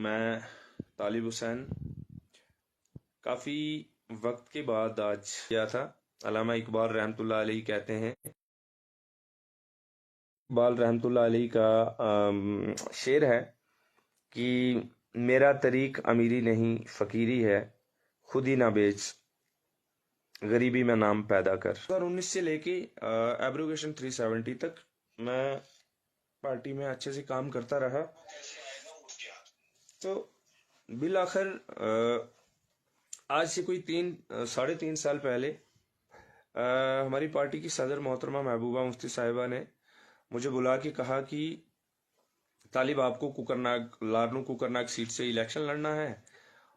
मैं तालिब हुसैन काफ़ी वक्त के बाद आज किया था। अल्लामा इकबाल रहमतुल्लाह अलैह कहते हैं, इकबाल रहमतुल्लाह अलैह का शेर है कि मेरा तरीक अमीरी नहीं फ़कीरी है, खुद ही ना बेच गरीबी में नाम पैदा कर। 2019 से लेके एब्रोगेशन 370 तक मैं पार्टी में अच्छे से काम करता रहा। तो बिल आखिर आज से कोई 3.5 साल पहले हमारी पार्टी की सदर मोहतरमा महबूबा मुफ्ती साहिबा ने मुझे बुला के कहा कि तालिब, आपको कुकरनाग लारनू कुकरनाग सीट से इलेक्शन लड़ना है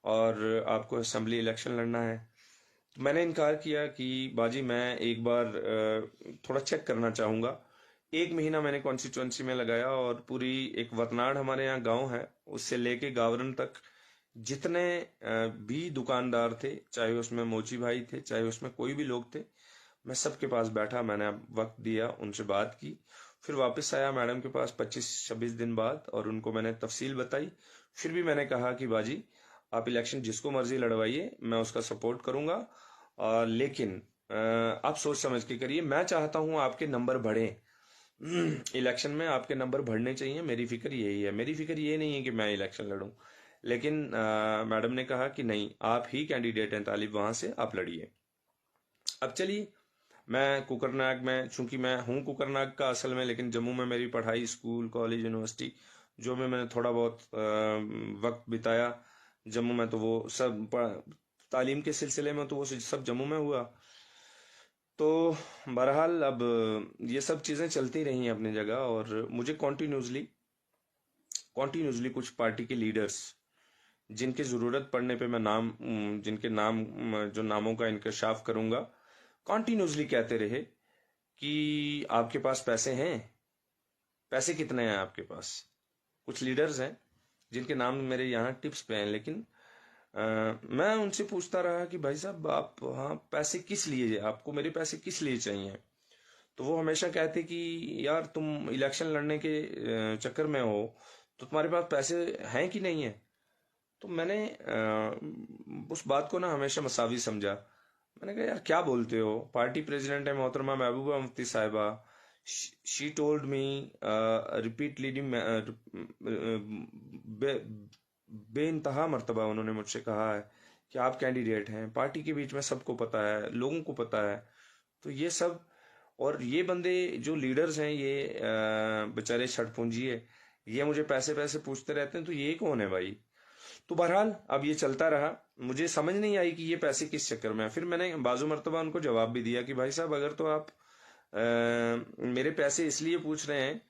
और आपको असेंबली इलेक्शन लड़ना है। तो मैंने इनकार किया कि बाजी मैं एक बार थोड़ा चेक करना चाहूँगा। 1 महीना मैंने कॉन्स्टिट्यूंसी में लगाया और पूरी एक वतनाड़ हमारे यहाँ गांव है, उससे लेके गावरन तक जितने भी दुकानदार थे, चाहे उसमें मोची भाई थे, चाहे उसमें कोई भी लोग थे, मैं सबके पास बैठा, मैंने वक्त दिया, उनसे बात की, फिर वापस आया मैडम के पास 25-26 दिन बाद और उनको मैंने तफसील बताई। फिर भी मैंने कहा कि बाजी आप इलेक्शन जिसको मर्जी लड़वाइए, मैं उसका सपोर्ट करूंगा, लेकिन आप सोच समझ के करिए। मैं चाहता हूं आपके नंबर बढ़े, इलेक्शन में आपके नंबर बढ़ने चाहिए। मेरी फिक्र यही है, मेरी फिक्र ये नहीं है कि मैं इलेक्शन लड़ूं। लेकिन मैडम ने कहा कि नहीं, आप ही कैंडिडेट हैं तालिब, वहां से आप लड़िए। अब चलिए, मैं कुकरनाग में, चूंकि मैं हूँ कुकरनाग का असल में, लेकिन जम्मू में मेरी पढ़ाई, स्कूल, कॉलेज, यूनिवर्सिटी जो में मैंने थोड़ा बहुत वक्त बिताया जम्मू में, तो वो सब तालीम के सिलसिले में तो वो सब जम्मू में हुआ। तो बहरहाल अब ये सब चीज़ें चलती रही हैं अपनी जगह, और मुझे कॉन्टिन्यूसली कुछ पार्टी के लीडर्स जिनकी ज़रूरत पड़ने पे मैं जिनके नाम, जो नामों का इंकशाफ करूंगा, कॉन्टिन्यूसली कहते रहे कि आपके पास पैसे हैं, पैसे कितने हैं आपके पास। कुछ लीडर्स हैं जिनके नाम मेरे यहाँ टिप्स पे हैं, लेकिन मैं उनसे पूछता रहा कि भाई साहब, आप, हाँ, पैसे किस लिए, आपको मेरे पैसे किस लिए चाहिए। तो वो हमेशा कहते कि यार, तुम इलेक्शन लड़ने के चक्कर में हो, तो तुम्हारे पास पैसे हैं कि नहीं है। तो मैंने उस बात को ना हमेशा मसावी समझा। मैंने कहा यार, क्या बोलते हो, पार्टी प्रेसिडेंट है मोहतरमा महबूबा मुफ्ती साहिबा, शी टोल्ड मी रिपीटली, बेइंतहा मर्तबा उन्होंने मुझसे कहा है कि आप कैंडिडेट हैं, पार्टी के बीच में सबको पता है, लोगों को पता है। तो ये सब, और ये बंदे जो लीडर्स हैं, ये बेचारे छठपूंजी है, ये मुझे पैसे पैसे पूछते रहते हैं, तो ये कौन है भाई। तो बहरहाल अब ये चलता रहा, मुझे समझ नहीं आई कि ये पैसे किस चक्कर में है। फिर मैंने बाजू मर्तबा उनको जवाब भी दिया कि भाई साहब, अगर तो आप मेरे पैसे इसलिए पूछ रहे हैं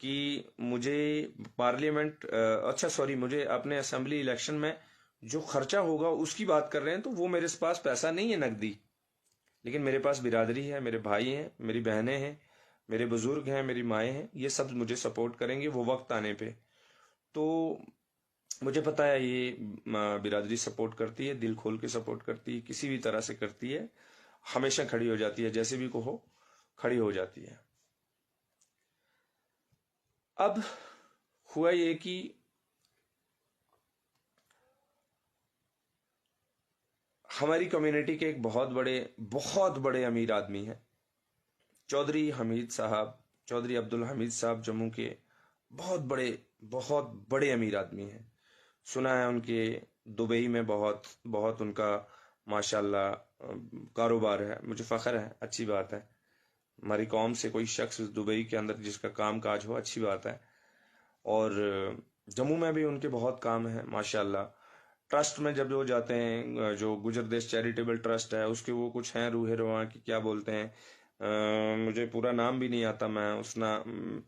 कि मुझे पार्लियामेंट, अच्छा सॉरी, मुझे अपने असेंबली इलेक्शन में जो खर्चा होगा उसकी बात कर रहे हैं, तो वो मेरे पास पैसा नहीं है नकदी, लेकिन मेरे पास बिरादरी है, मेरे भाई हैं, मेरी बहनें हैं, मेरे बुजुर्ग हैं, मेरी माएँ हैं, ये सब मुझे सपोर्ट करेंगे वो वक्त आने पे। तो मुझे पता है ये बिरादरी सपोर्ट करती है, दिल खोल के सपोर्ट करती है, किसी भी तरह से करती है, हमेशा खड़ी हो जाती है, जैसे भी कहो खड़ी हो जाती है। अब हुआ ये कि हमारी कम्युनिटी के एक बहुत बड़े अमीर आदमी हैं, चौधरी हमीद साहब, चौधरी अब्दुल हमीद साहब, जम्मू के बहुत बड़े अमीर आदमी हैं। सुना है उनके दुबई में बहुत बहुत उनका माशाल्लाह कारोबार है, मुझे फ़ख्र है, अच्छी बात है। हमारी कौम से कोई शख्स दुबई के अंदर जिसका काम काज हो, अच्छी बात है। और जम्मू में भी उनके बहुत काम है माशाल्लाह। ट्रस्ट में जब वो जाते हैं, जो गुजर देश चैरिटेबल ट्रस्ट है, उसके वो कुछ हैं रूहे रवा की, क्या बोलते हैं, मुझे पूरा नाम भी नहीं आता, मैं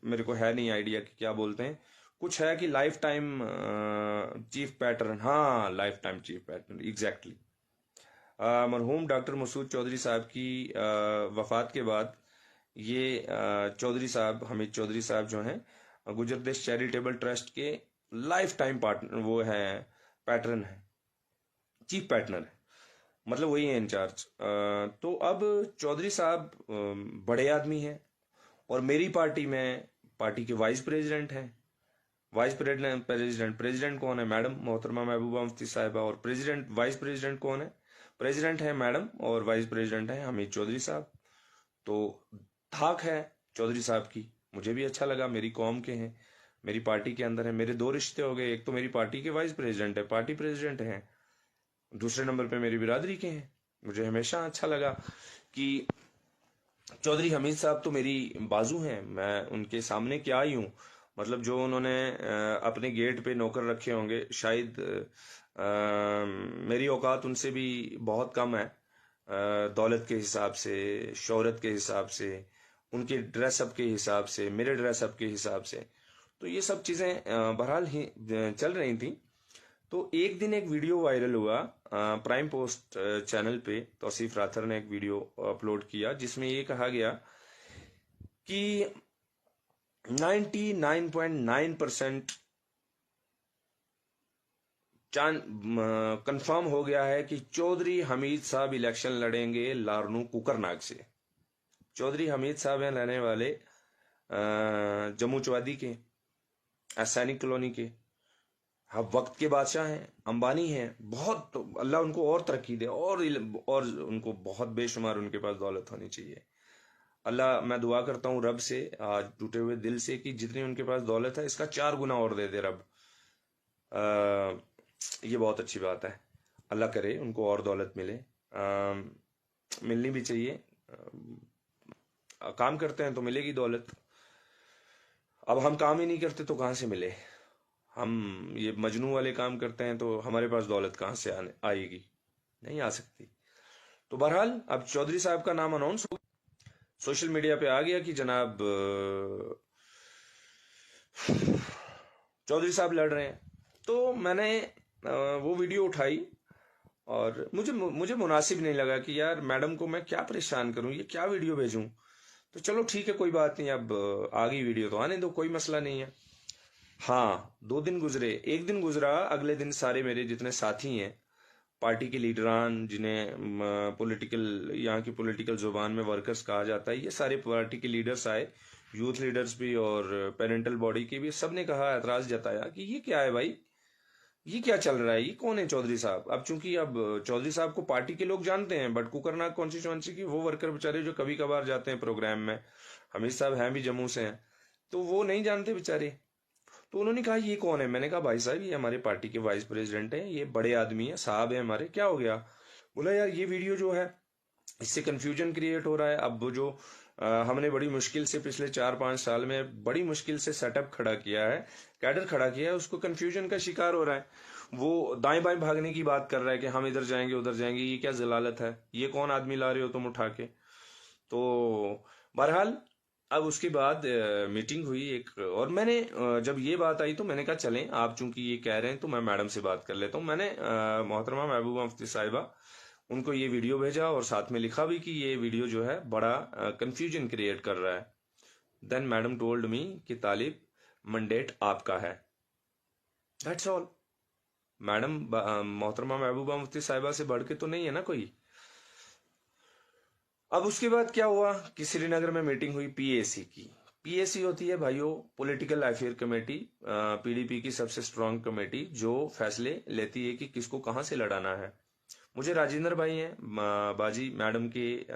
मेरे को है नहीं आइडिया कि क्या बोलते हैं। कुछ है कि लाइफ टाइम चीफ पैटर्न, हाँ, life time chief pattern, exactly. मरहूम डॉक्टर मसूद चौधरी साहब की वफात के बाद ये चौधरी साहब, हमीद चौधरी साहब जो हैं, गुजर देश चैरिटेबल ट्रस्ट के लाइफ टाइम पार्टनर, वो है, पैटर्न है, चीफ पैटर्नर है, मतलब वही है इंचार्ज। तो अब चौधरी साहब बड़े आदमी हैं और मेरी पार्टी में पार्टी के वाइस प्रेसिडेंट हैं, वाइस प्रेसिडेंट प्रेसिडेंट कौन है? मैडम मोहतरमा महबूबा मुफ्ती साहिबा। और प्रेसिडेंट वाइस प्रेसिडेंट कौन है? प्रेसिडेंट है मैडम और वाइस प्रेसिडेंट है हमीद चौधरी साहब। तो धाक है चौधरी साहब की, मुझे भी अच्छा लगा, मेरी कौम के हैं, मेरी पार्टी के अंदर है, मेरे दो रिश्ते हो गए, एक तो मेरी पार्टी के वाइस प्रेसिडेंट है, पार्टी प्रेसिडेंट हैं, दूसरे नंबर पे मेरी बिरादरी के हैं। मुझे हमेशा अच्छा लगा कि चौधरी हमीद साहब तो मेरी बाजू हैं, मैं उनके सामने क्या ही हूँ। मतलब जो उन्होंने अपने गेट पे नौकर रखे होंगे, शायद मेरी औकात उनसे भी बहुत कम है, दौलत के हिसाब से, शोहरत के हिसाब से, उनके ड्रेसअप के हिसाब से, मेरे ड्रेसअप के हिसाब से। तो ये सब चीज़ें बहरहाल ही चल रही थी। तो एक दिन एक वीडियो वायरल हुआ प्राइम पोस्ट चैनल पे, तौसीफ राथर ने एक वीडियो अपलोड किया जिसमें ये कहा गया कि 99.9% कंफर्म हो गया है कि चौधरी हमीद साहब इलेक्शन लड़ेंगे लारनू कुकरनाग से। चौधरी हमीद साहब हैं लड़ने वाले जम्मू चौवादी के, सैनिक कॉलोनी के। हाँ, वक्त के बादशाह हैं, अंबानी हैं, बहुत तो अल्लाह उनको और तरक्की दे, और उनको बहुत बेशुमार उनके पास दौलत होनी चाहिए। अल्लाह, मैं दुआ करता हूँ रब से आज टूटे हुए दिल से कि जितनी उनके पास दौलत है इसका 4 गुना और दे दे रब। ये बहुत अच्छी बात है, अल्लाह करे उनको और दौलत मिले, मिलनी भी चाहिए। काम करते हैं तो मिलेगी दौलत, अब हम काम ही नहीं करते तो कहाँ से मिले? हम ये मजनू वाले काम करते हैं तो हमारे पास दौलत कहाँ से आने आएगी? नहीं आ सकती। तो बहरहाल अब चौधरी साहब का नाम अनाउंस हो, सोशल मीडिया पे आ गया कि जनाब चौधरी साहब लड़ रहे हैं। तो मैंने वो वीडियो उठाई और मुझे मुनासिब नहीं लगा कि यार मैडम को मैं क्या परेशान करूं, ये क्या वीडियो भेजूं। तो चलो ठीक है, कोई बात नहीं, अब आ गई वीडियो तो आने दो, कोई मसला नहीं है। हाँ, 2 दिन गुजरे, एक दिन गुजरा, अगले दिन सारे मेरे जितने साथी हैं, पार्टी के लीडरान, जिन्हें पॉलिटिकल, यहाँ की पॉलिटिकल जुबान में वर्कर्स कहा जाता है, ये सारे पार्टी के लीडर्स आए, यूथ लीडर्स भी और पेरेंटल बॉडी के भी, सब ने कहा, एतराज जताया कि ये क्या है भाई, ये क्या चल रहा है, ये कौन है चौधरी साहब? अब चूंकि अब चौधरी साहब को पार्टी के लोग जानते हैं, बट कुकरनाग कॉन्स्टिट्यूएंसी की वो वर्कर बेचारे जो कभी कभार जाते हैं प्रोग्राम में, हमीद साहब हैं भी जम्मू से हैं, तो वो नहीं जानते बेचारे। तो उन्होंने कहा ये कौन है? मैंने कहा भाई साहब ये हमारे पार्टी के वाइस प्रेसिडेंट हैं, ये बड़े आदमी हैं, साहब हैं हमारे। क्या हो गया? बोला यार ये वीडियो जो है इससे कंफ्यूजन क्रिएट हो रहा है। अब वो जो हमने बड़ी मुश्किल से पिछले 4-5 साल में बड़ी मुश्किल से सेटअप खड़ा किया है, कैडर खड़ा किया है, उसको कंफ्यूजन का शिकार हो रहा है। वो दाएं बाएं भागने की बात कर रहा है कि हम इधर जाएंगे उधर जाएंगे, ये क्या जलालत है, ये कौन आदमी ला रहे हो तुम उठा के। तो बहरहाल अब उसके बाद मीटिंग हुई एक, और मैंने जब ये बात आई तो मैंने कहा चलें, आप चूंकि ये कह रहे हैं तो मैं मैडम से बात कर लेता हूँ। मैंने मोहतरमा महबूबा मुफ्ती साहिबा उनको ये वीडियो भेजा और साथ में लिखा भी कि ये वीडियो जो है बड़ा कंफ्यूजन क्रिएट कर रहा है। देन मैडम टोल्ड मी कि तालिब, मंडेट आपका है, दैट्स ऑल। मैडम मोहतरमा महबूबा मुफ्ती साहिबा से बढ़ के तो नहीं है ना कोई। अब उसके बाद क्या हुआ कि श्रीनगर में मीटिंग हुई पीएसी की। पीएसी होती है भाइयों पॉलिटिकल अफेयर कमेटी, पीडीपी की सबसे स्ट्रांग कमेटी जो फैसले लेती है कि किसको कहां से लड़ाना है। मुझे राजेंद्र भाई हैं, बाजी मैडम के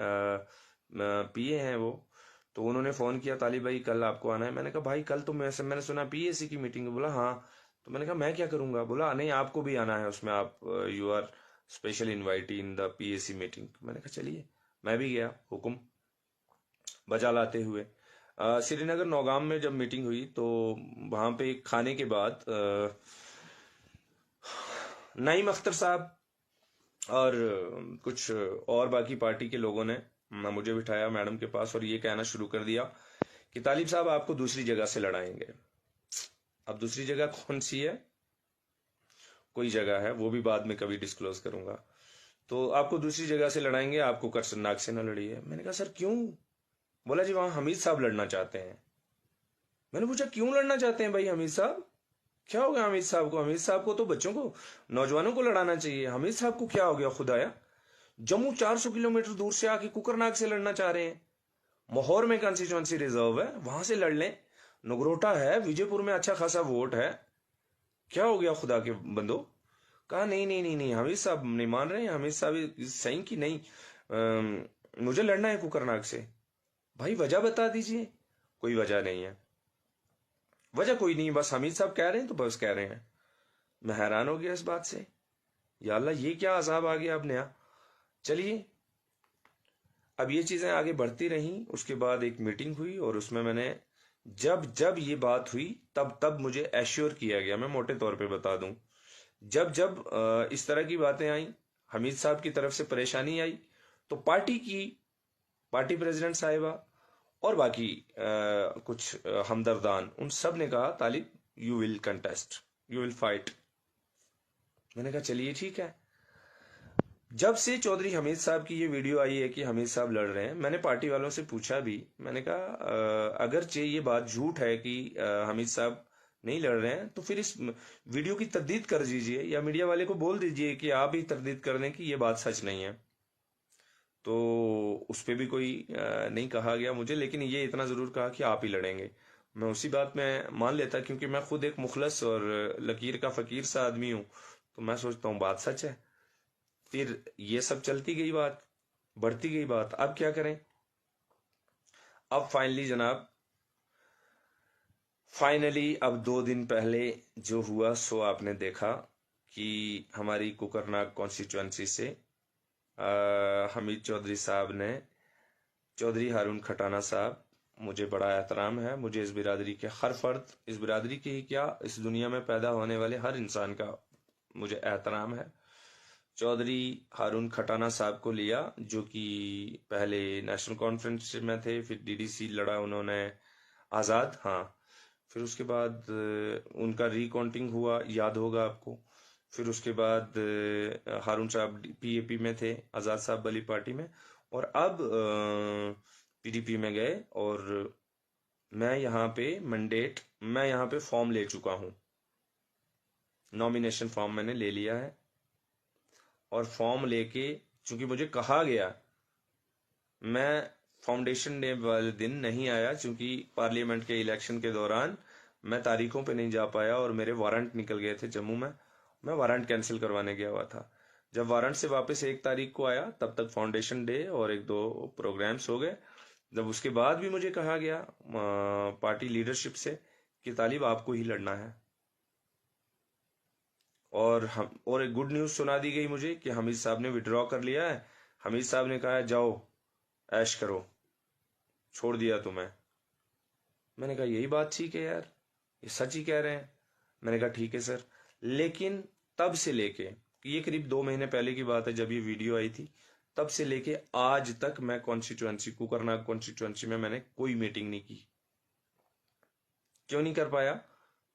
पीए हैं वो, तो उन्होंने फोन किया, तालिब भाई कल आपको आना है। मैंने कहा भाई कल तो मैंने सुना पीएसी की मीटिंग है। बोला हाँ। तो मैंने कहा मैं क्या करूंगा? बोला नहीं आपको भी आना है उसमें, आप you are special invitee in the PAC meeting. मैंने कहा चलिए, मैं भी गया हुक्म बजा लाते हुए। श्रीनगर नौगाम में जब मीटिंग हुई तो वहां पे खाने के बाद नईम अख्तर साहब और कुछ और बाकी पार्टी के लोगों ने मुझे बिठाया मैडम के पास और ये कहना शुरू कर दिया कि तालिब साहब आपको दूसरी जगह से लड़ाएंगे। अब दूसरी जगह कौन सी है? कोई जगह है, वो भी बाद में कभी डिस्क्लोज करूंगा। तो आपको दूसरी जगह से लड़ाएंगे, आपको करसनाग से ना लड़िए। मैंने कहा सर क्यों? बोला जी वहां हमीद साहब लड़ना चाहते हैं। मैंने पूछा क्यों लड़ना चाहते हैं भाई हमीद साहब? क्या हो गया हमीद साहब को? हमीद साहब को तो बच्चों को, नौजवानों को लड़ाना चाहिए, हमीद साहब को क्या हो गया खुदाया? जम्मू 400 किलोमीटर दूर से आके कुकरनाग से लड़ना चाह रहे हैं। माहौर में कंस्टिट्यूएंसी रिजर्व है, वहां से लड़ लें। नगरोटा है, विजयपुर में अच्छा खासा वोट है, क्या हो गया खुदा के बंदो? कहा नहीं नहीं नहीं नहीं, हमीद साहब नहीं मान रहे हैं, हमीद साहब सही कि नहीं, मुझे लड़ना है कुकरनाग से। भाई वजह बता दीजिए। कोई वजह नहीं है, वजह कोई नहीं, बस हमीद साहब कह रहे हैं तो बस कह रहे हैं। मैं हैरान हो गया इस बात से, या अल्लाह ये क्या अजाब आ गया अब नया। चलिए, अब ये चीजें आगे बढ़ती रहीं। उसके बाद एक मीटिंग हुई और उसमें मैंने जब जब ये बात हुई तब तब मुझे एश्योर किया गया, मैं मोटे तौर पे बता दूं, जब जब इस तरह की बातें आई, हमीद साहब की तरफ से परेशानी आई, तो पार्टी प्रेसिडेंट साहिबा और बाकी कुछ हमदर्दान, उन सब ने कहा Talib you will contest, you will fight. मैंने कहा चलिए ठीक है। जब से चौधरी हमीद साहब की ये वीडियो आई है कि हमीद साहब लड़ रहे हैं, मैंने पार्टी वालों से पूछा भी, मैंने कहा अगर ये बात झूठ है कि हमीद साहब नहीं लड़ रहे हैं, तो फिर इस वीडियो की तरदीद कर दीजिए, या मीडिया वाले को बोल दीजिए कि आप ही तरदीद कर दें कि ये बात सच नहीं है। तो उस पर भी कोई नहीं कहा गया मुझे, लेकिन ये इतना जरूर कहा कि आप ही लड़ेंगे। मैं उसी बात में मान लेता, क्योंकि मैं खुद एक मुखलस और लकीर का फकीर सा आदमी हूं, तो मैं सोचता हूँ बात सच है। फिर ये सब चलती गई बात, बढ़ती गई बात। अब क्या करें? अब फाइनली जनाब, फाइनली अब 2 दिन पहले जो हुआ सो आपने देखा कि हमारी कुकरनाग कॉन्स्टिट्यूएंसी से हमीद चौधरी साहब ने, चौधरी हारून खटाना साहब, मुझे बड़ा एहतराम है, मुझे इस बिरादरी के हर फर्द, इस बिरादरी के ही क्या, इस दुनिया में पैदा होने वाले हर इंसान का मुझे एहतराम है। चौधरी हारून खटाना साहब को लिया, जो कि पहले नेशनल कॉन्फ्रेंस में थे, फिर डीडीसी लड़ा उन्होंने, आज़ाद, हाँ। फिर उसके बाद उनका रिकाउंटिंग हुआ, याद होगा आपको। फिर उसके बाद हारून साहब पीएपी में थे, आज़ाद साहब वाली पार्टी में, और अब पीडीपी में गए। और मैं यहाँ पे फॉर्म ले चुका हूँ, नॉमिनेशन फॉर्म मैंने ले लिया है। और फॉर्म लेके, चूंकि मुझे कहा गया, मैं फाउंडेशन डे वाले दिन नहीं आया, क्योंकि पार्लियामेंट के इलेक्शन के दौरान मैं तारीखों पे नहीं जा पाया और मेरे वारंट निकल गए थे जम्मू में, मैं वारंट कैंसिल करवाने गया हुआ था। जब वारंट से वापस 1 तारीख को आया, तब तक फाउंडेशन डे और 1-2 प्रोग्राम्स हो गए। जब उसके बाद भी मुझे कहा गया पार्टी लीडरशिप से कि तालिब आपको ही लड़ना है, और एक गुड न्यूज सुना दी गई मुझे कि हमीद साहब ने विड्रॉ कर लिया है। हमीद साहब ने कहा जाओ ऐश करो, छोड़ दिया तुम्हें। मैंने कहा यही बात ठीक है यार, ये सच ही कह रहे हैं। मैंने कहा ठीक है सर। लेकिन तब से लेके, ये करीब 2 महीने पहले की बात है जब ये वीडियो आई थी, तब से लेके आज तक मैं कॉन्स्टिट्यूएंसी, कुकरनाग कॉन्स्टिट्यूएंसी में मैंने कोई मीटिंग नहीं की। क्यों नहीं कर पाया?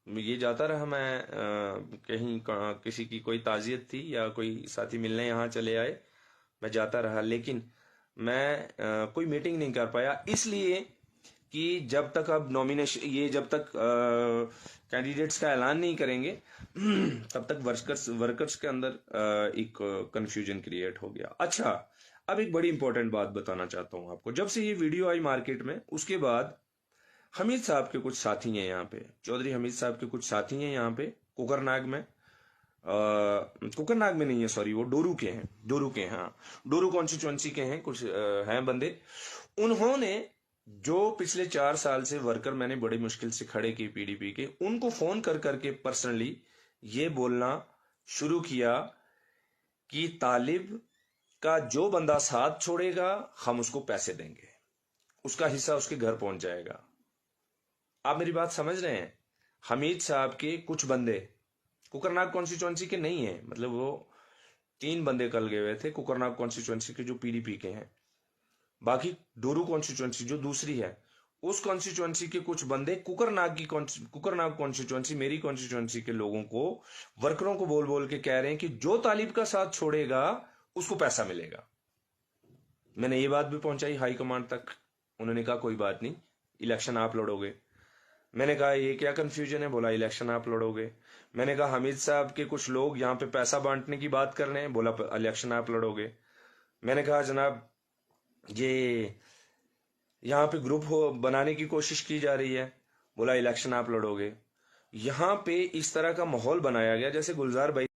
ये जाता रहा, मैं कहीं किसी की कोई ताजियत थी या कोई साथी मिलने यहाँ चले आए, मैं जाता रहा, लेकिन मैं कोई मीटिंग नहीं कर पाया, इसलिए कि जब तक अब नॉमिनेशन, ये जब तक कैंडिडेट्स का ऐलान नहीं करेंगे तब तक वर्कर्स के अंदर एक कंफ्यूजन क्रिएट हो गया। अच्छा, अब एक बड़ी इंपॉर्टेंट बात बताना चाहता हूं आपको। जब से ये वीडियो आई मार्केट में, उसके बाद हमीद साहब के कुछ साथी हैं यहाँ पे, चौधरी हमीद साहब के कुछ साथी हैं यहाँ पे कुकरनाग में, कुकरनाग में नहीं है, सॉरी, वो डोरू के हैं, हाँ, डोरू कॉन्स्टिट्यूएंसी के हैं कुछ हैं बंदे। उन्होंने जो पिछले 4 साल से वर्कर मैंने बड़ी मुश्किल से खड़े किए पीडीपी के, उनको फोन कर करके पर्सनली ये बोलना शुरू किया कि तालिब का जो बंदा साथ छोड़ेगा हम उसको पैसे देंगे, उसका हिस्सा उसके घर पहुंच जाएगा। आप मेरी बात समझ रहे हैं? हमीद साहब के कुछ बंदे कुकरनाग कॉन्स्टिट्यूएंसी के नहीं है, मतलब वो 3 बंदे कल गए हुए थे कुकरनाग कॉन्स्टिट्यूएंसी के जो पीडीपी के हैं। बाकी डोरू कॉन्स्टिट्यूएंसी जो दूसरी है, उस कॉन्स्टिट्यूएंसी के कुछ बंदे कुकरनाग कॉन्स्टिट्यूएंसी, मेरी कॉन्स्टिट्यूएंसी के लोगों को, वर्करों को बोल बोल के कह रहे हैं कि जो तालिब का साथ छोड़ेगा उसको पैसा मिलेगा। मैंने ये बात भी पहुंचाई हाई कमांड तक, उन्होंने कहा कोई बात नहीं, इलेक्शन आप लड़ोगे। मैंने कहा ये क्या कंफ्यूजन है? बोला इलेक्शन आप लड़ोगे। मैंने कहा हमीद साहब के कुछ लोग यहाँ पे पैसा बांटने की बात कर रहे हैं, बोला इलेक्शन आप लड़ोगे। मैंने कहा जनाब ये यहाँ पे ग्रुप बनाने की कोशिश की जा रही है, बोला इलेक्शन आप लड़ोगे। यहाँ पे इस तरह का माहौल बनाया गया जैसे गुलजार भाई